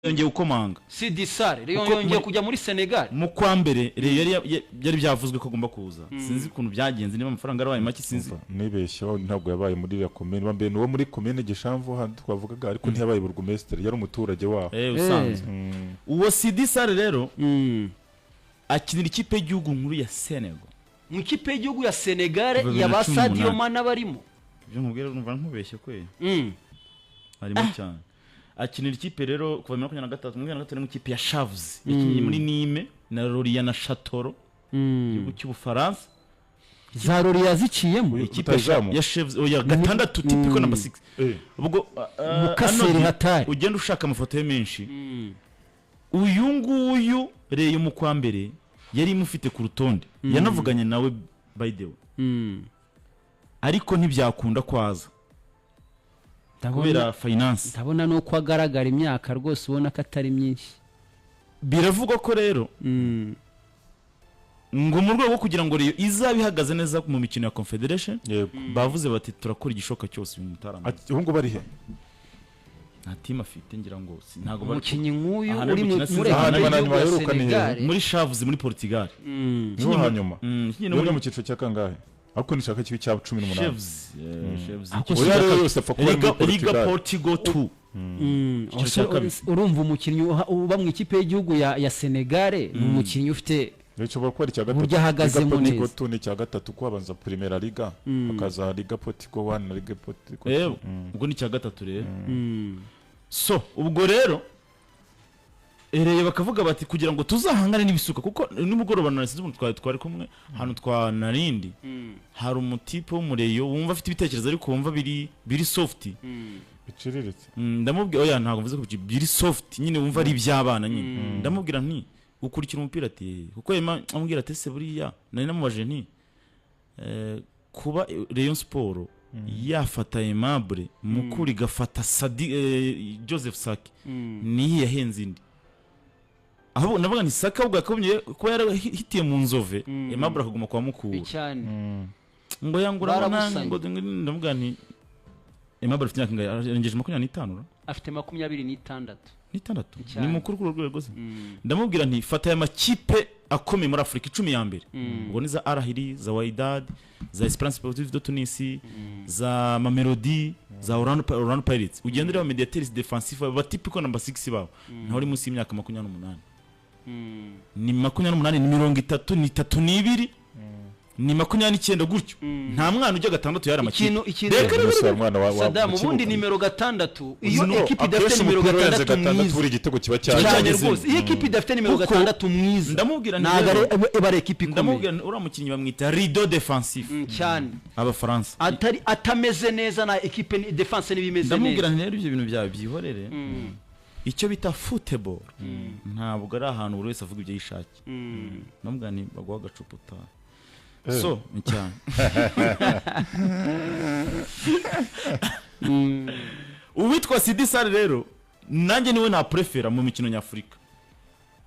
yongeye gukomanga Sidi Sare yongeye kujya muri Senegal mu kwa mbere rero yari byavuzwe ko agomba kuza sinzi ukuntu byagenze niba amafaranga arabaye make sinzi nibeshyeho ntabwo yabaye muri ya commune bambe no muri commune Gishamvu handi twavugaga ariko ntiyabaye burgomestre yari umuturage waho usanzwe uwo Sidi Sare rero akinira ikipe y'igihugu nkuru ya Senegal mu ikipe y'igihugu ya Senegal ya Sadio Mane barimo byo nkubwira numva nkubeshye kwe harimo cyane akinira ikipe rero kuva 2023 mu ikipe ya Chavs yakinye muri Nîmes na Lorient na Châteauroux igihugu cy'Ubufaransa za Lorient ziciyemo ikipe ya Chavs oya gatandatu typical number 6 ubwo mukaseri hatari ugenda ushaka amafoto ye menshi uyu nguyu rero mu kwa mbere yari imufite ku rutonde yanavuganye nawe by the way ariko ntibyakunda kwaza kubera finance ndabona no kwagaragara imyaka rwose ubona ko atari myinshi biravugwa ko rero ngo mu rwego kugira ngo rero izabihagaze neza mu mikino ya Confederation bavuze bati turakora igishoka cyose uyu mutarama ahubwo bari he nta team afite ngira ngo ntago bari umukinyi nk'uyu uri muri Chavs muri Portugal niho hanyuma niho mu cyiciro cya kangahe ako nishaka kibi cya 18 Chavs yose apfa kuba Liga Portugal 2 urumva umukinyi uba mu ikipe y'igihugu ya Senegal ni umukinyi ufite Nechobora kuba cya gatatu burya hagaze mu neza Portugal 2 ni cya gatatu kwabanza Primera Liga akaza Liga Portugal 1 na Liga Portugal ubwo ni cya gatatu rero so ubwo rero ereye bakavuga bati kugira ngo tuzahangane n'ibisuka kuko nimugoroba nasize umuntu twari kumwe hano twa narindi hari umutipe w'umureyo wumva afite ibitekerezo ariko wumva biri soft biciriritse ndamubwira oya ntago mvuze ko biri soft nyine wumva ari iby'abana nyine ndamubwira nti ukurikira umupira ati kuko amubwira ati se buriya nari namubaje nti kuba Rayon Sport yafata Aimable mukuri gafata Joseph Saki ni yahenze indi aho navuga ni Saka ubwo akomye kuba yarahitiye mu nzove Aimable akaguma kwa mukuru ngo yangura ngo ndavuga nti Aimable afite imyaka ingahe arengeje 25 afite 26 ni mukuru kuri rwego rwose ndamubwira nti fata ya makipe akomeye muri Afrika 10 ya mbere ubwo ni za Al Ahly za Wydad za Esperance Sportive de Tunis za Mamelodi za Orlando Pirates ugendera mu mediateurs defensifs ba typical number 6 babo ntaho uri munsi y'imyaka 28 ni 28 ni 30 ni 32 ni 29 gutyo nta mwana ujya gatandatu yari amakipe Saddam ubundi nimero gatandatu iyo equipe idafite nimero gatandatu buri gitego kiba cyane rwose iyo equipe idafite nimero gatandatu mwiza ndamubwira nagare ebare equipe ikomeye ndamubwira uramukinyi bamwita rideau defensif cyane aba France atari atameze neza na equipe defense nibimeze neza ndamubwira rero ibyo bintu byawe byihorere icyo bita football ntabwo ari ahantu buri wese avuga ibyo yishaki ndamubwira ni bagwa gacuputa so cyane uwitwa Sidi Sare rero nanjye niwe na prefera mu mikino nyafurika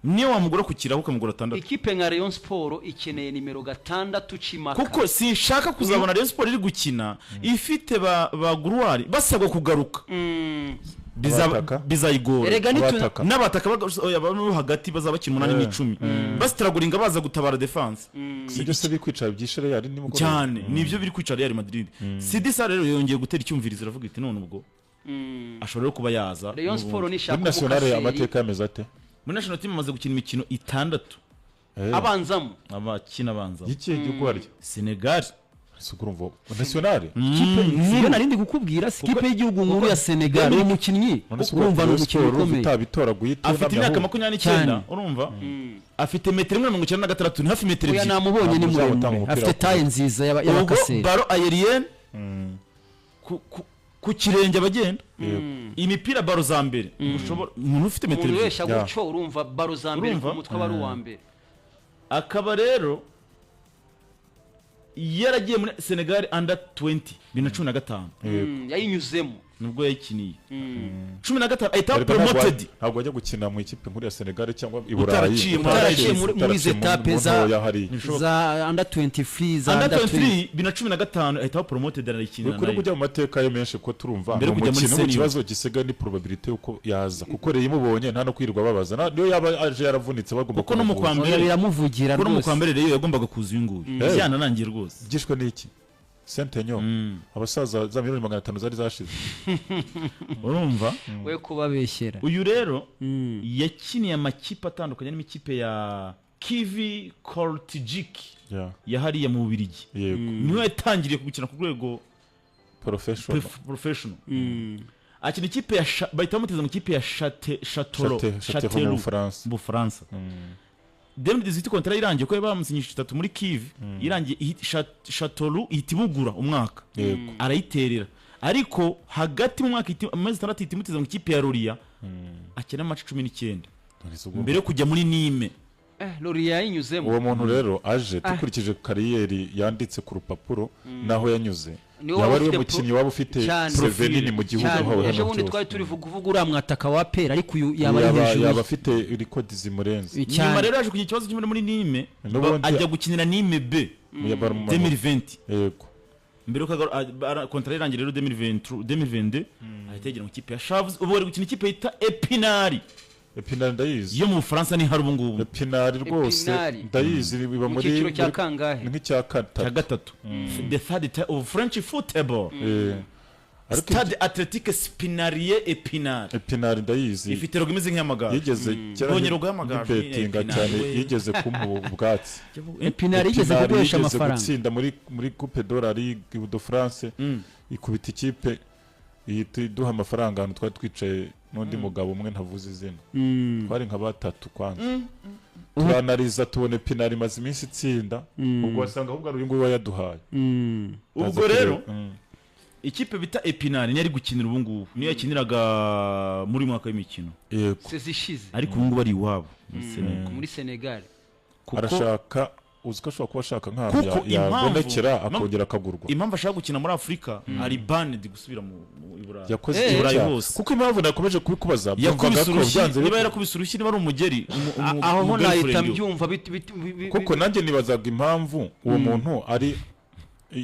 niyo wamugura ku kiraho ukamugura 6 ikipe nka Rayon Sport ikeneye nimero 6 cimaka kuko sinshaka kuzabona Rayon Sport iri gukina ifite ba Gruari basabwa kugaruka bizayigora erega n'abataka bano hagati bazabakina 8 n'10 bastraguringa baza gutabara defense sibyo se bikwicara byishere yari nimugoroba cyane nibyo biri kwicara Real Madrid Sidi Sare rero yongeye gutera icyumvirizo aravuga iti none ubwo ashobora kuba yaza Rayon Sport ni shaka nationale amateka yameze ate muri national team amaze gukina imikino 6 abanzamo abakina abanzamo iki gihugu harya Senegal Sukurumvo nationale kipe niyo narindi gukubwira kipe y'igihugu nkuru ya Senegal uwo mukinnyi urumva no mukino ukomeye utabitora guhita afite imyaka 29 urumva afite metero 196 ni hafi metero 2 oya namubonye ni muremure afite taille nziza y'abakaseri baro aérienne ku kirenge abagenda imipira baro za mbere ushobora umuntu ufite metero 2 wesha guco urumva baro za mbere ku mutwe bari uwa mbere akaba rero yaragiye muri Senegal under 20 2015 yayinyuzemo nubwo yakiniye 15 ahita promoted ntabwo ajya gukina mu ikipe nkuru ya Senegal cyangwa i Utaraciye Burayi muri zetape za under 23 za under under 23 2015 ahita promoted arayikinira kuri kujya mu mateka ye menshi ko turumva Mbere kujya muri mu senior. kibazo gisigaye ni probability uko yaza kuko rero imubonye nta no kwirirwa babaza niyo yaba aje yaravunitse bagomba kuko no mu kwa mbere biramuvugira kuko no mu rwose kwa mbere rero yagombaga kuza uyu nguyu byananangiye rwose gishwe n'iki Sentenyo abasaza za miliyoni 500 zari zashize urumva we kubabeshyera uyu rero yakiniye amakipe atandukanye n'imikipe ya Kivi Kortijik yahariye mu Bubiligi niho yatangiriye gukina ku rwego professional akina ikipe ya bahita bamuteza mu ikipe ya Châteauroux mu Bufaransa Demide ziti kontra irangiye ko bamusinyishije 3 muri Kiv irangiye Châteauroux ihita ibugura umwaka arayiterera ariko hagati mu mwaka amezi 6 itimutiza mu ikipe ya Loria akina match 19 mbere yo kujya muri Nîmes Loria yinyuzemo uwo muntu rero aje tukurikije kariyeri yanditse ku rupapuro naho yanyuze yaba ari umukinnyi waba ufite Sevenini mu gihugu hawe ejo bundi twari turi kuvuga uriya mwataka wa pera ariko yaba ari hejuru yaba afite record zimurenze nyuma rero yaje kugira ikibazo kimwe muri Nîmes ajya gukinira Nîmes B 2020 yego mbere ko kontra irangira rero 2022 ahitegera mu kipe ya Chaves ubu bari gukina ikipe yita Epinari ndayizi yo mu Bufaransa ni hari ubungubu Epinari rwose ndayizi biba muri kiciro cya kangahe nk'icya gatatu the third tier of French football Stade Athletique Spinarier Epinari ndayizi ifite rogo imeze nk'amagare yigeze bonye rogo y'amagare betinga cyane yigeze kumuha ubwatsi Epinari yigeze gukoresha amafaranga gutsinda muri Coupe de la Ligue de France ikubita ikipe duha amafaranga ahantu twari twicaye n'undi mugabo umwe ntavuze izina twari nka batatu kwanza turanariza tubone Epinari maze iminsi itsinda ubwo wasanga ahubwo ari nguyu wayaduhaye ubwo rero ikipe bita Epinari ni ari gukinira ubu ngubu niyo yakiniraga muri mwaka w'imikino sezishize ariko ubu ngubu ari iwabo muri Senegal arashaka uziko ashobora kuba ashaka nk'aho yabonekera akongera akagurwa impamvu ashaka gukina muri Afurika ari banned gusubira mu Burayi yakoze Burayi hose kuko impamvu nakomeje kubikubaza byumvaga ko byanze niba yarakubise urushyi niba ari umugeri aho ho nahita mbyumva kuko nanjye nibazaga impamvu uwo muntu ari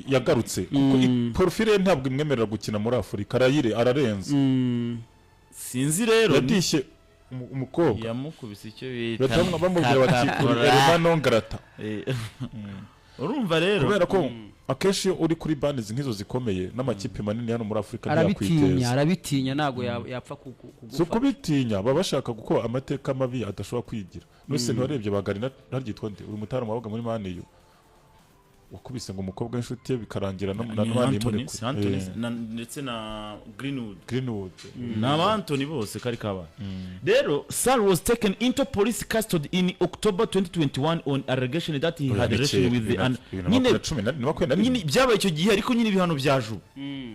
yagarutse kuko profile ntabwo imwemerera gukina muri Afurika ararenze sinzi rero yadishye umukobwa yamukubise icyo bita bamubwira bati Hermano Ngrata urumva rero kubera ko akenshi uri kuri bandes nk'izo zikomeye n'amakipe manini hano muri Afurika arabitinya ntago yapfa kugufa so kubitinya baba bashaka guko amateka mabi adashobora kwigira nose ntiwarebye bagari naryitwa nde uri mutara wabaga muri Maniyo wakubise ngo umukobwa w'inshuti ye bikarangira n'abandi muri ndetse na Greenwood na Anthony bose kari kabana rero Sarr was taken into police custody in October 2021 on allegation that he had relation with the nyine byabaye icyo gihe ariko nyine ibihano byajuba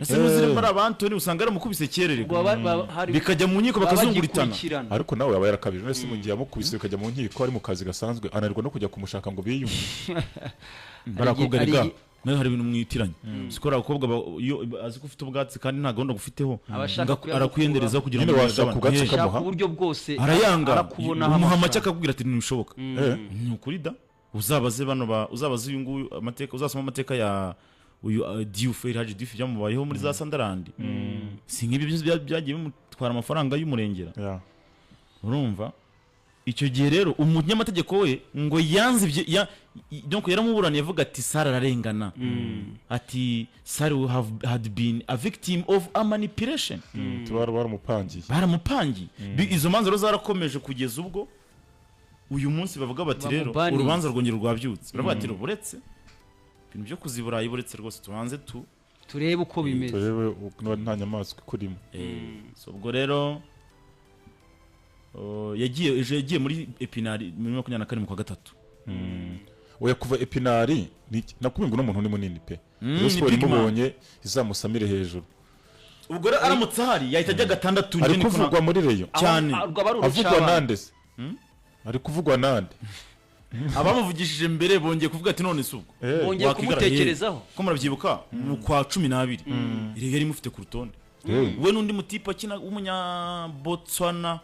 ese muzire muri Anthony usanga ari mukubise kerere bikajya mu nkiko bakazunguritana ariko nawe yaba yarakabije nese mu gihe yamukubise bikajya mu nkiko ari mu kazi gasanzwe anarwa no kujya kumushaka ngo biyumve barakobwa rega nayo hari ibintu mwitiranye sikora abakobwa azi ko ufite ubwatsi kandi nta gahunda gufiteho arakwiyendereza kugira ngo washaka ubwatsi kamuha uburyo bwose arayanga umuhama cyakakubwira ati ntibishoboka ni ukuri da uzabaze uzabaze uyu nguyu amateka uzasoma amateka ya uyu Diouf Haji Diouf byamubayeho muri za Sunderland si nk'ibyo byagiye bimutwara amafaranga y'umurengera urumva icyo gihe rero umunyamategeko we ngo yanze donc yaramuburaniye avuga ati Sarr ararengana ati Sarr had been a victim of a manipulation baramupangiye izo manza rero zarakomeje kugeza ubwo uyu munsi bavuga bati rero urubanza rwongera rwabyutse baravuga ati buretse ibintu byo kuziburayi buretse rwose tubanze turebe uko bimeze turebe nta nyamaswa ikurimo ubwo rero yagiye muri Epinari muri 24 kwa gatatu oya kuva Epinari nakubinga no muntu ni munini pe Sport imubonye izamusamire hejuru ubwo rero aramutse hari yahita ajya gatandatu njye ni kuvugwa muri Reyo cyane avugwa nande se ari kuvugwa nande abamuvugishije mbere bongeye kuvuga ati none subwo bongeye kumutekerezaho ko muravyibuka mu kwa 12 Reyo yari mufite ku rutonde we n'undi mutipe akina w'umunyabotswana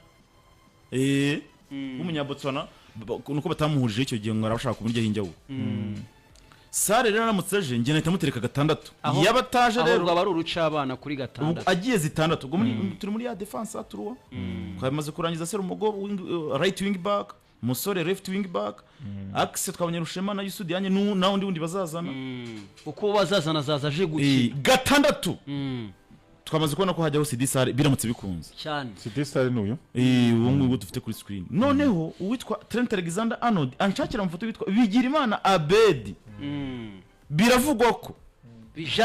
w'umunyabotswana nuko batamuhurije icyo gihe ngo arabashaka kumurya hinjyawe sare rero aramutse aje njye nahita mutereka 6 yaba ataje rero ahubwo abari uruca abana kuri 6 agiye 6 ubwo turi muri ya defense aturuwa twamaze kurangiza Serumogo right wing back Musore left wing back Axe twabonye Rushema na Yusudi yanye na undi bazazana uko bazazana zazaje guki 6 twamaze kubona ko hajyaho Sidisare biramutse bikunze cyane Sidisare n'uyu uwo nguwo dufite kuri screen noneho uwitwa Trent Alexander Arnold anshakira mu foto witwa Bigirimana Abedi biravugwa ko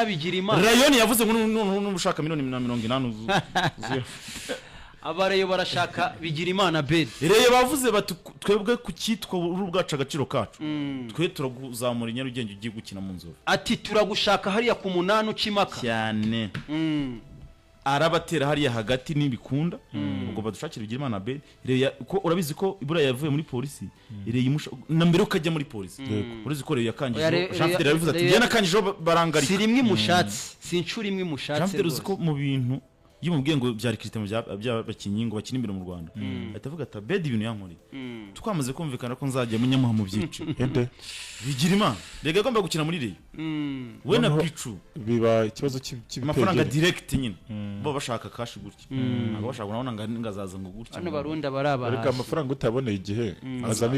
Bigirimana Rayon yavuze ngo n'ubushaka $180 abareyo barashaka Bigirimana Abedi Reyo bavuze bati twebwe ku cyitwa urubwaca agaciro kacu twe turaguzamura inyarugenge ugiye gukina mu nzove ati turagushaka hariya ku 8 ucimaka cyane arabatera hariya hagati n'ibikunda ubwo badushakira Bigirimana Abedi Reyo ko urabizi ko ibura yavuye muri polisi Reyo na mbere ukajya muri polisi urazi ko Reyo yakangije Jean Fidel yavuze ati njye nakangije barangarika si rimwe mushatsi si incuri imwe mushatsi Jean Fidel uzi ko mu bintu iyo mubwiye ngo byari Christian by'abakinyi ngo bakina imbere mu Rwanda atavuga ati Abedi ibintu yankoreye twamaze kumvikana ko nzajya munyamuha mu byico Bigirimana rega agomba gukina muri Reyo we na Pichu biba ikibazo cy'ibipegere amafaranga direct nyine bo bashaka cash gutya abo bashaka nabona ngazaza ngo gutya hano barunda baraba ariko amafaranga utaboneye igihe azana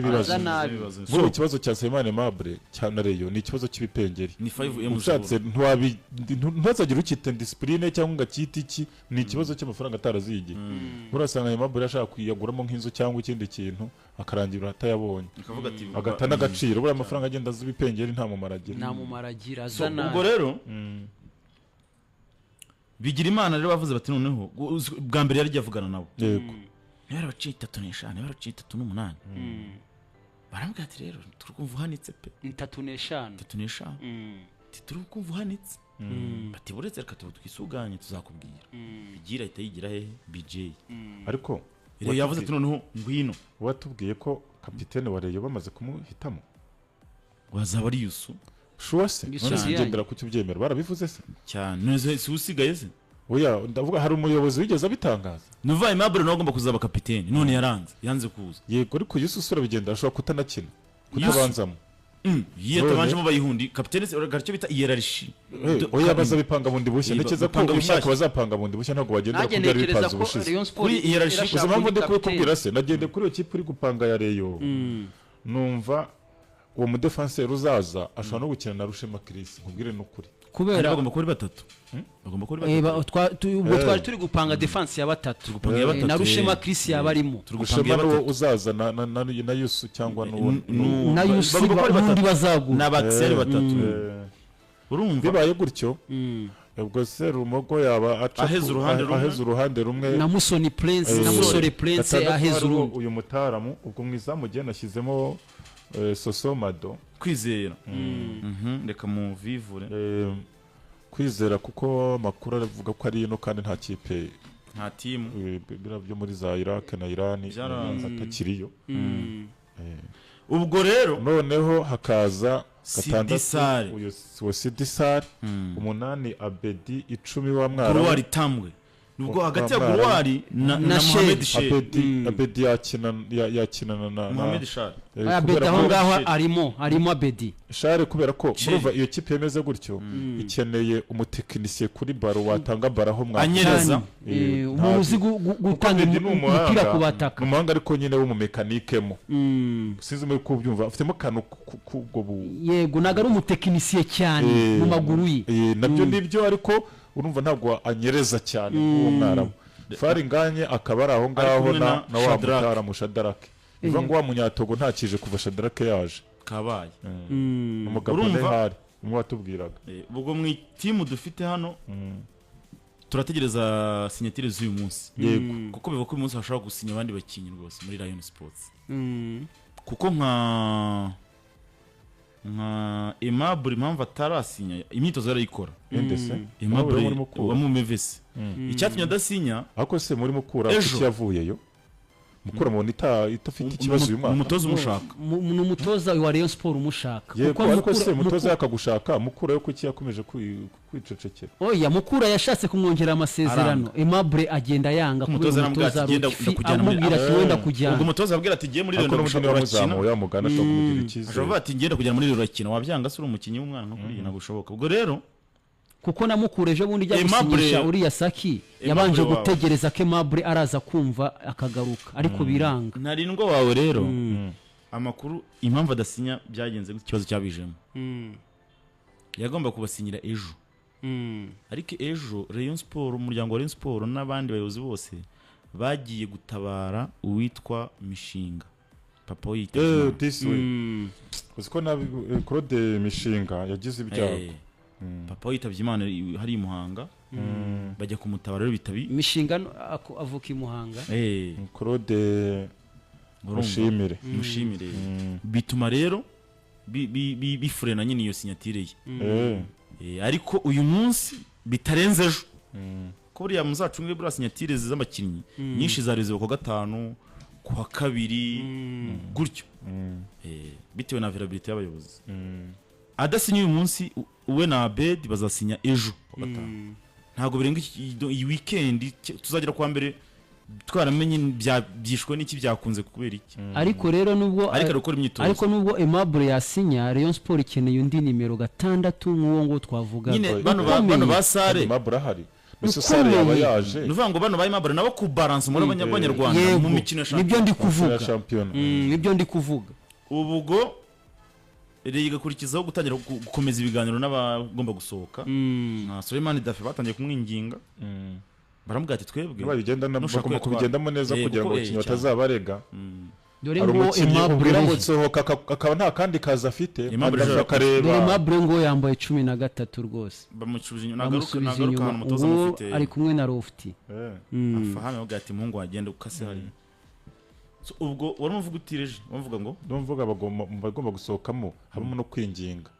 ibibazo bo ikibazo cya Semane Mable cyane Reyo ni ikibazo cy'ibipengeri ni 5M ushatse ntuzagira ukite discipline cyangwa ngakiti iki ni ikibazo cy'amafaranga atarazigiye urasanga Mable yashaka kwiyaguramo nk'inzu cyangwa ikindi kintu akarangira atayabonye akavuga ati agata n'agaciro buri amafaranga agenda azibipengeri nta mumaragira azana ubwo rero Bigirimana rero bavuze bati noneho bwa mbere yari yavugana nabo yego yari baciye 3 yari baciye 3 barambwira ati rero turukumva uhanitse pe 3 turukumva uhanitse bati buretse reka twisuganye tuzakubwira bigira ahita yigira he BJ ariko Reyo yavuze ati noneho ngwino watubwiye ko kapitene wa Reyo bamaze kumuhitamo wazaba ari Yusu shuwa se ngendera ku cyubyemera barabivuze se cyane none si usigaye se oya ndavuga hari umuyobozi wigeze abitangaza Nuva Mable nawe agomba kuzaba kapitene none yanze kuza yego ariko Yusu usura bigenda ashobora kutanakina kutabanzamo yiyatabanje mu bayihundi kapitene se garcyo bita hierarchy oya bazabipanga bundi bushya nekeza ko umwaka bazapanga bundi bushya ntabwo bagendera ku byari bipanze ubushize kuri hierarchy uzamambo ndi kubikubwira se nagende kuri iyo kipe uri gupanga ya Reyo numva uwo mudefenseur uzaza ashobora no gukina na Rushema Chris nkubwire n'ukuri kubera bagomba kuri 3 bagomba kuri 3 twari turi gupanga defense ya 3 na Rushema Chris yabarimo Rushema no uzaza na Yusu cyangwa na Yusu n'undi bazagura n'abatseri 3 urumva bibaye gutyo ubwo Serumogo yaba aheza uruhande rumwe na Musoni Prince na Musore Prince aheza urundi uyu mutaramu ubwo mwizamu gihe nashyizemo Sosomado kwizera reka mu vivure kwizera kuko makuru aravuga ko ari ino kandi nta kipe nta team bira byo muri za Iraq na Iran atakiriyo ubwo rero noneho hakaza Sidisare uyu Sidisare 8 Abedi 10 wa mwara Gurwari tambwe nubwo hagati ya Gurwari na Mohamed Sheikh Abedi yakina na Mohamed Sheikh Abedi aho ngaho arimo Abedi Share kubera ko muruva iyo kipe yemeze gutyo ikeneye umutekinisiye kuri baro watanga baraho mwa anyereza umuzi gutanga umupira kubataka umuhanga ariko nyine wo mu mekanikemo sinzi muri kubyumva afitemo kanu kubwo yego nagari umutekinisiye cyane mu maguru ye nabyo nibyo ariko urumva ntabwo anyereza cyane uwo mwarabu Faringanye akaba ari aho ngaho na wa mutara mushadarake bivuga ngo wa munyatogo ntakije kuva Shadarake yaje kabaye umugabo Nehari umwe watubwiraga ubwo mu team dufite hano turategereza signatire z'uyu munsi yego kuko bivuga ko uyu munsi hashobora gusinya abandi bakinyi rwose muri Lion Sports kuko nka Aimable impamvu atarasinya imyitozo yarayikora ndetse Aimable wa mu Mevesi icyatumye adasinya ako se muri mukura kuki yavuyeyo Mukura mu itafite ikibazo uyu mwaka umutoza umushaka ni umutoza wa Rayon Sport umushaka yego ariko se umutoza yakagushaka Mukura yo kuki yakomeje kwicecekera oya Mukura yashatse kumwongera amasezerano Aimable agenda yanga umutoza amubwira ati wenda kujyana ubwo umutoza abwira ati giye muri rero ndashobora gukina ya mugana ashobora kumugira ikize ashobora ati ngenda kujya muri rero rakina wabyanga se uri umukinnyi w'umwana nko kuri ntabwo ushoboka ubwo rero kuko na Mukura ejo bundi ijya gusinyisha uriya Saki yabanje gutegereza ko Aimable araza kumva akagaruka ariko biranga ntarindwa wawe rero amakuru impamvu adasinya byagenze ikibazo cyabijemo yagomba kubasinyira ejo ariko ejo Rayon Sport umuryango wa Rayon Sport n'abandi bayobozi bose bagiye gutabara uwitwa Mishinga papa w'Itazimana uziko na Claude Mishinga yagize ibyago papa witavye Imana hari i Muhanga bajya kumutabara rero bitabi Mishinga avuka i Muhanga Claude mushimire bituma rero bifurena nyine iyo sinyatire ye ariko uyu munsi bitarenze ejo ko buriya muzacunge buriya sinyatire z'abakinnyi nyinshi zareze ku gatanu ku kabiri gutyo bitewe na availability y'abayobozi adasinye uyu munsi uwe na Abed bazasinya ejo ntago birenga iyi weekend tuzagera kwa mbere twaramenye byishwe n'iki byakunze kubera iki ariko rero nubwo ariko nubwo Aimable yasinya Rayon Sport ikeneye undi nimero 6 nk'uwo ngo twavuga nyine bano basare Aimable ahari Mr. Sare yaba yaje nuvuga ngo bano ba Aimable nabo ku balance muri abanyarwanda mu mikino ya shampiyona nibyo ndi kuvuga ubwo igakurikizaho gutangira gukomeza ibiganiro n'abagomba gusohoka nka Suleiman Dafe batangiye kumwinginga baramubwira ati twebwe bagomba kubigendamo neza kugira ngo abakinnyi batazabarega dore ngo Aimable ngo sohoka akaba nta kandi kaza afite akareba Aimable ngo yambaye 13 rwose bamucuje nagaruka ahantu mutoza mufite ari kumwe na Lofty afahame bavuga ati muhungu wagenda ukase hari ubwo wari umuvuga utireje bavuga ngo ndumvuga bagomba gusohokamo habamo no kwinginga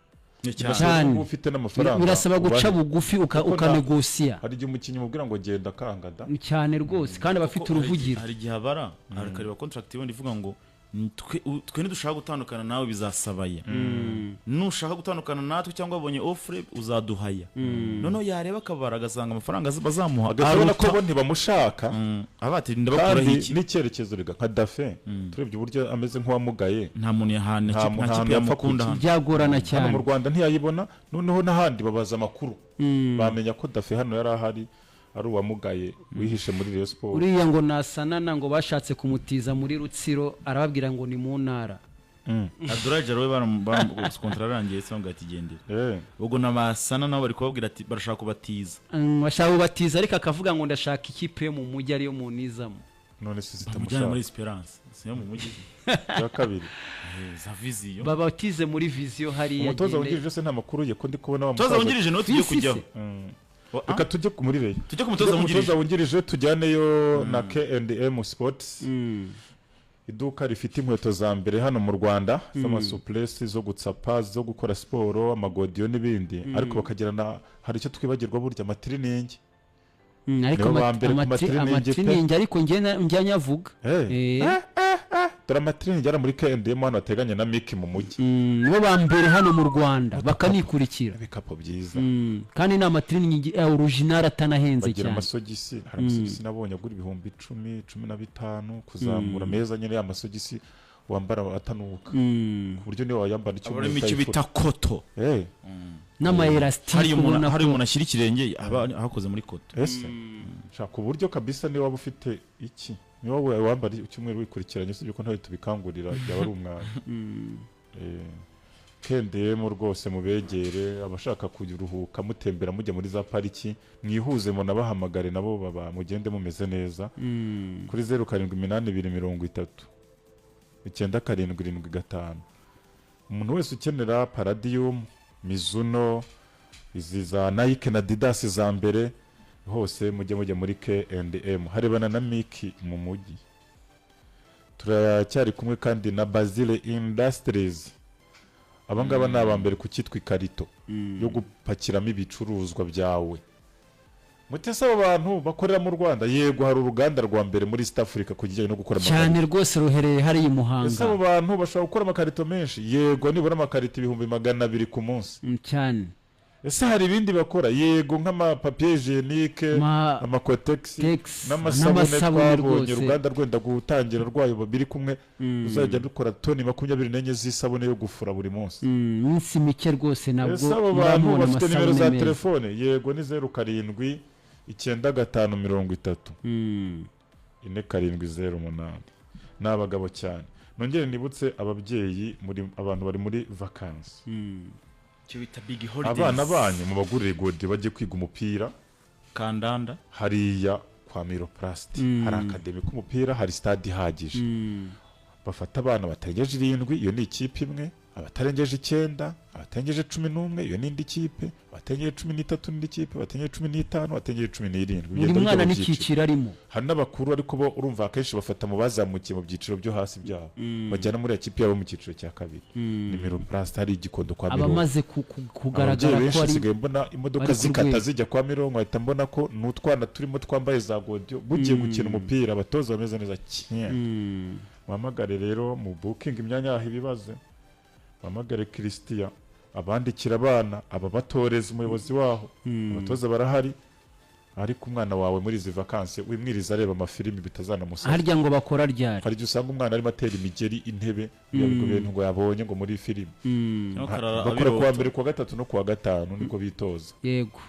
cyane ufite n'amafaranga birasaba guca bugufi ukanegosiya hari igihe umukinnyi mubwira ngo genda kangada cyane rwose kandi abafite uruvugiro hari igihe abara akareba contract iwe ndivuga ngo twe ntidushaka gutandukana nawe bizasabaya nushaka gutandukana natwe cyangwa abonye offre uzaduhaya noneho yareba akabara agasanga amafaranga bazamuha agashobora ko bo ntibamushaka abati ndabakuraho iki n'icyerekezo riga nka Dafe turebye uburyo ameze nk'uwamugaye nta muntu yahana kipe yamukunda byagorana cyane mu Rwanda ntiyayibona noneho n'ahandi babaza amakuru bamenya ko Dafe hano yari ahari ari uwamugaye wihishe muri Rayon Sport uriya ngo nasanana ngo bashatse kumutiza muri Rutsiro arababwira ngo ni mu ntara Aduraje rowe kontra rangiye se ngo atigendera ubwo namasana nabo bari kubabwira ati barashaka kubatiza bashaka kubatiza ariko akavuga ngo ndashaka ikipe yo mu mujyi ariyo mu nizamo none se zitamushaka muri Esperance siyo mu mujyi ya kabiri za Vision babatize muri Vision hari umutoza wungirije se nta makuru ye ko ndi kubona umutoza wungirije no tugiye kujyaho reka tujye muri Rayon tujye ku mutoza wungirije tujyaneyo na K&M Sports iduka rifite inkweto za mbere hano mu Rwanda z'amasuplesi zo gutsapa zo gukora siporo amagodiyo n'ibindi ariko bakagirana hari icyo twibagirwa burya amatriningi ariko amatriningi ariko njya nyavuga dore amatriningi ari muri K&M hano ateganye na Miki mu mujyi nibo ba mbere hano mu Rwanda bakanikurikira ibikapo byiza kandi ni amatriningi original atanahenze cyane bagira amasogisi hari amasogisi nabonye agura 10,000 15 kuzamura meza nyine amasogisi wambara atanuka ku buryo niyo wayambara icyuma icyo bita koto n'ama elastic hari umuntu ashyira ikirenge ahakoze muri koto ese shaka uburyo kabisa niyo waba ufite iki niyo wambara icyumweru wikurikiranye usibye ko ntawe tubikangurira byaba ari umwana K&M rwose mubegere abashaka kuruhuka mutembera mujya muri za pariki mwihuze mu nabahamagare nabo baba mugende mumeze neza kuri 078230 97775 umuntu wese ukenera Palladium Mizuno izi za Nike na Adidas za mbere hose mujye muri K&M harebana na Miki mu mujyi turacyari kumwe kandi na Basile Industries abangaba ni abambere ku cyitwa ikarito yo gupakiramo ibicuruzwa byawe mutese abo bantu bakorera mu Rwanda yego hari uruganda rwa mbere muri East Africa kujyanye no gukora cyane rwose ruhereye hari i Muhanga. ese abo bantu bashobora gukora amakarito menshi yego nibura amakarito 200 ku munsi cyane. ese hari ibindi bakora yego nk'amapapier hygienique amakotex n'amasabune twabonye uruganda rwenda gutangira rwayo biri kumwe uzajya dukora toni 24 z'isabune yo gufura buri munsi minsi mike rwose nabwo. ese abo bantu bafite nimero za telefone yego ni 07 9530 470 n'abagabo cyane. Nongere nibutse ababyeyi muri abantu bari muri vacances cyo bita big holidays, abana banyu mu bagurire gode bajye kwiga umupira kandanda hariya kwa Miroplast hari academy k'umupira, hari stade ihagije bafata abana batarengeje 7, iyo ni ikipe imwe, abatarengeje 9, abatarengeje 11 iyo ni indi kipe, abatarengeje 13 n'indi kipe, abatarengeje 15, abatarengeje 17. buri mwana n'ikiciro arimo. Hari n'abakuru ariko bo urumva akenshi bafata mu bazamukiye mu byiciro byo hasi byabo bajyana muri ikipe yabo mu cyiciro cya kabiri. Ni Miroplast hari igikondo kwa Mirongo abamaze kugaragara ko ari mbona imodoka zikata zijya kwa Mirongo, ahita mbona ko n'utwana turimo twambaye za godio bugiye gukina umupira, abatoza bameze neza cyane. Mamagare rero mu booking imyanya yaho ibibaze, mamagare Christian abandikira abana ababatoreza umuyobozi waho, abatoza barahari, ariko umwana wawe muri izi vacances wimwiriza areba amafilimi bitazanamusaba. Harya ngo bakora ryari? Hari usanga umwana arimo atera imigeri intebe yabigo bintu ngo yabonye ngo muri filimi. Bakora kuwa mbere kuwa gatatu no kuwa gatanu niko bitoza. Yego.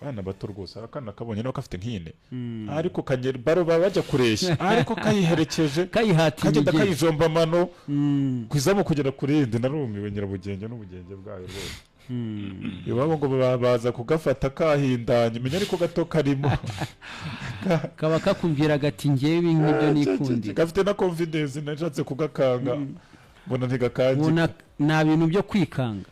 Bana bato rwose arakana kabonye no kafite nkine. Ariko kanyeri baro bajya kureshya, ariko kayiherekeje kagenda kayijomba mano kwizamu kugera kurinde narumiwe nyirabugenge n'ubugenge bwayo rwose. Yobabo ngo baza kugafata kahindanye menya ariko gato karimo kaba kakumvira gati ngewe nk'ibyo nikundi gafite na confidence nashatse kugakanga mbona ntigakanje na bintu byo kwikanga.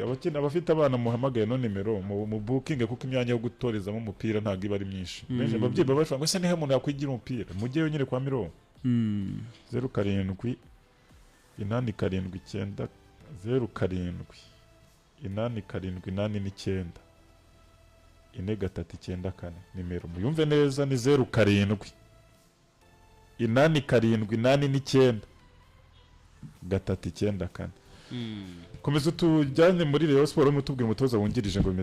Abakina abafite abana muhamagaye no nimero mu booking kuko imyanya yo gutorezamo umupira ntago iba ari myinshi. Benje ababyeyi babashwa ngo se nihe umuntu yakwigira umupira mujye yo nyine kwa Mirongo 07 879 07 879 439 nimero muyumve neza ni 07 879 394. Komeza tujyane muri Rayon Sport mutubwira umutoza wungirije ngo